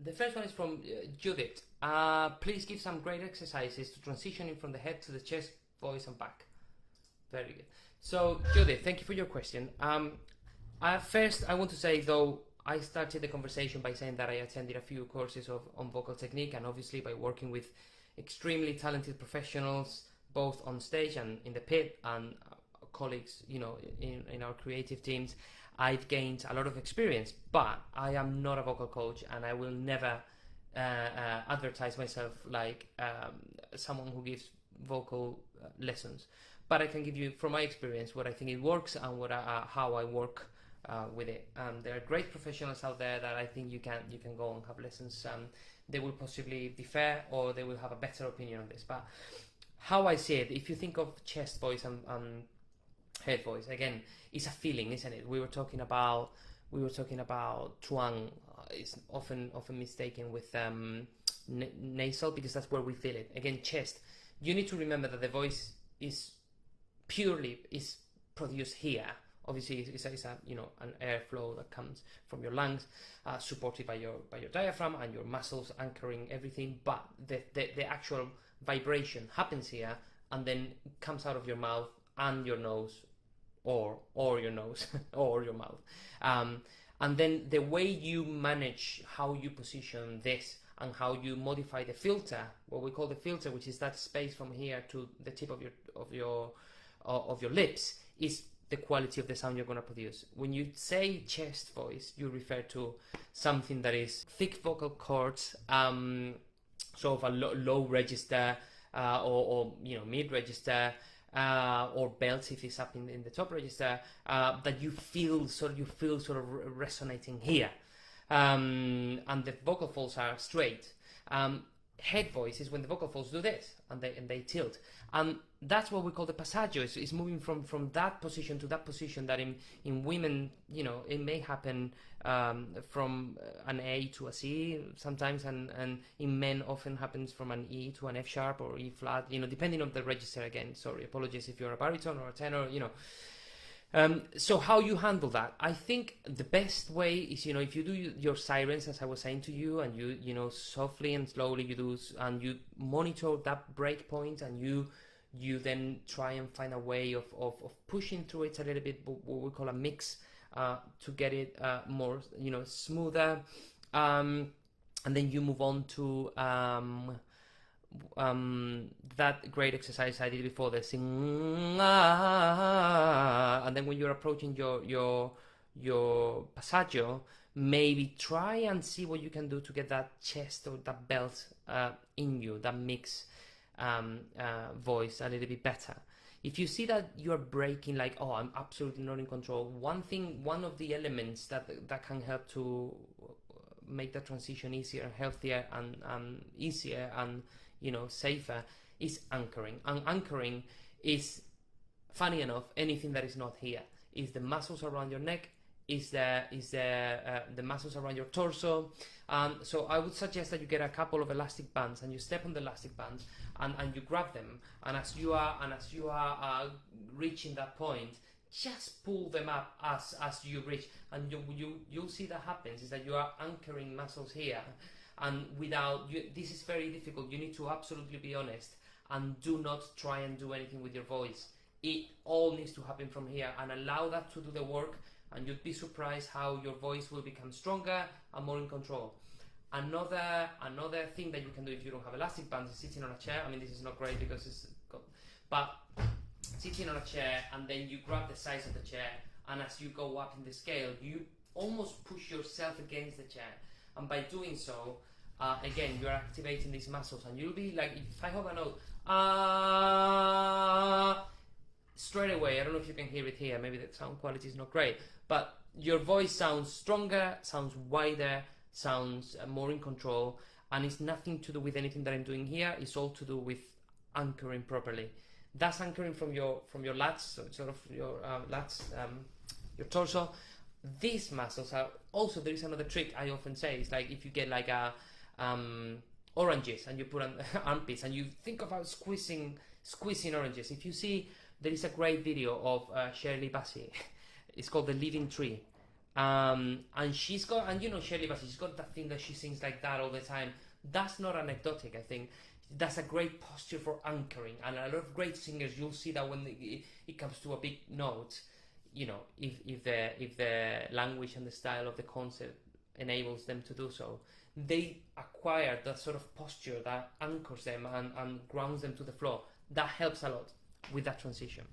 The first one is from Judith. Please give some great exercises to transitioning from the head to the chest, voice, and back. Very good. So, Judith, thank you for your question. First, I want to say, though, I started the conversation by saying that I attended a few courses on vocal technique, and obviously by working with extremely talented professionals, both on stage and in the pit, and colleagues, in our creative teams, I've gained a lot of experience. But I am not a vocal coach, and I will never advertise myself like someone who gives vocal lessons. But I can give you, from my experience, what I think it works and how I work with it. There are great professionals out there that I think you can go and have lessons. They will possibly be fair, or they will have a better opinion on this. But how I see it, if you think of chest voice and head voice, again, it's a feeling, isn't it? We were talking about twang. It's often mistaken with nasal, because that's where we feel it. Again, chest. You need to remember that the voice is produced here. Obviously, it's an airflow that comes from your lungs, supported by your diaphragm and your muscles anchoring everything. But the actual vibration happens here, and then comes out of your mouth and your nose, or your nose or your mouth. And then the way you manage how you position this and how you modify the filter, what we call the filter, which is that space from here to the tip of your lips, is the quality of the sound you're going to produce. When you say chest voice, you refer to something that is thick vocal cords, sort of a low register, or mid register, or belts if it's up in the top register, that you feel sort of resonating here, and the vocal folds are straight. Head voice is when the vocal folds do this and they tilt, and that's what we call the passaggio. It's moving from that position to that position. That in women, it may happen from an A to a C sometimes, and in men often happens from an E to an F sharp or E flat, depending on the register. Again, sorry, apologies if you're a baritone or a tenor, So how you handle that? I think the best way is, if you do your sirens, as I was saying to you, and you softly and slowly you do, and you monitor that break point, and you then try and find a way of pushing through it a little bit, what we call a mix, to get it more, smoother, and then you move on to that great exercise I did before, the sing, and then when you're approaching your passaggio, maybe try and see what you can do to get that chest or that belt in you, that mix voice a little bit better. If you see that you're breaking, like, oh, I'm absolutely not in control, one of the elements that can help to make the transition easier, healthier, and easier, and safer, is anchoring. And anchoring is, funny enough, anything that is not here. Is the muscles around your neck, is the muscles around your torso. So I would suggest that you get a couple of elastic bands, and you step on the elastic bands, and you grab them, and as you are reaching that point, just pull them up as you reach, and you'll see that happens, is that you are anchoring muscles here. And this is very difficult. You need to absolutely be honest, and do not try and do anything with your voice. It all needs to happen from here, and allow that to do the work, and you'd be surprised how your voice will become stronger and more in control. Another thing that you can do if you don't have elastic bands is sitting on a chair. I mean, this is not great because but sitting on a chair, and then you grab the sides of the chair, and as you go up in the scale, you almost push yourself against the chair. And by doing so, again, you're activating these muscles, and you'll be like, if I have a note, straight away, I don't know if you can hear it here, maybe the sound quality is not great, but your voice sounds stronger, sounds wider, sounds more in control, and it's nothing to do with anything that I'm doing here. It's all to do with anchoring properly. That's anchoring from your lats, so it's sort of your lats, your torso. These muscles are also, there is another trick I often say, it's like if you get like oranges and you put on armpits, and you think about squeezing oranges. If you see, there is a great video of Shirley Bassey. It's called The Living Tree, And she's got, and you know, Shirley Bassey, she's got that thing that she sings like that all the time. That's not anecdotic, I think. That's a great posture for anchoring, and a lot of great singers, you'll see that when it comes to a big note, you know, if the language and the style of the concert enables them to do so, they acquire that sort of posture that anchors them and grounds them to the floor. That helps a lot with that transition.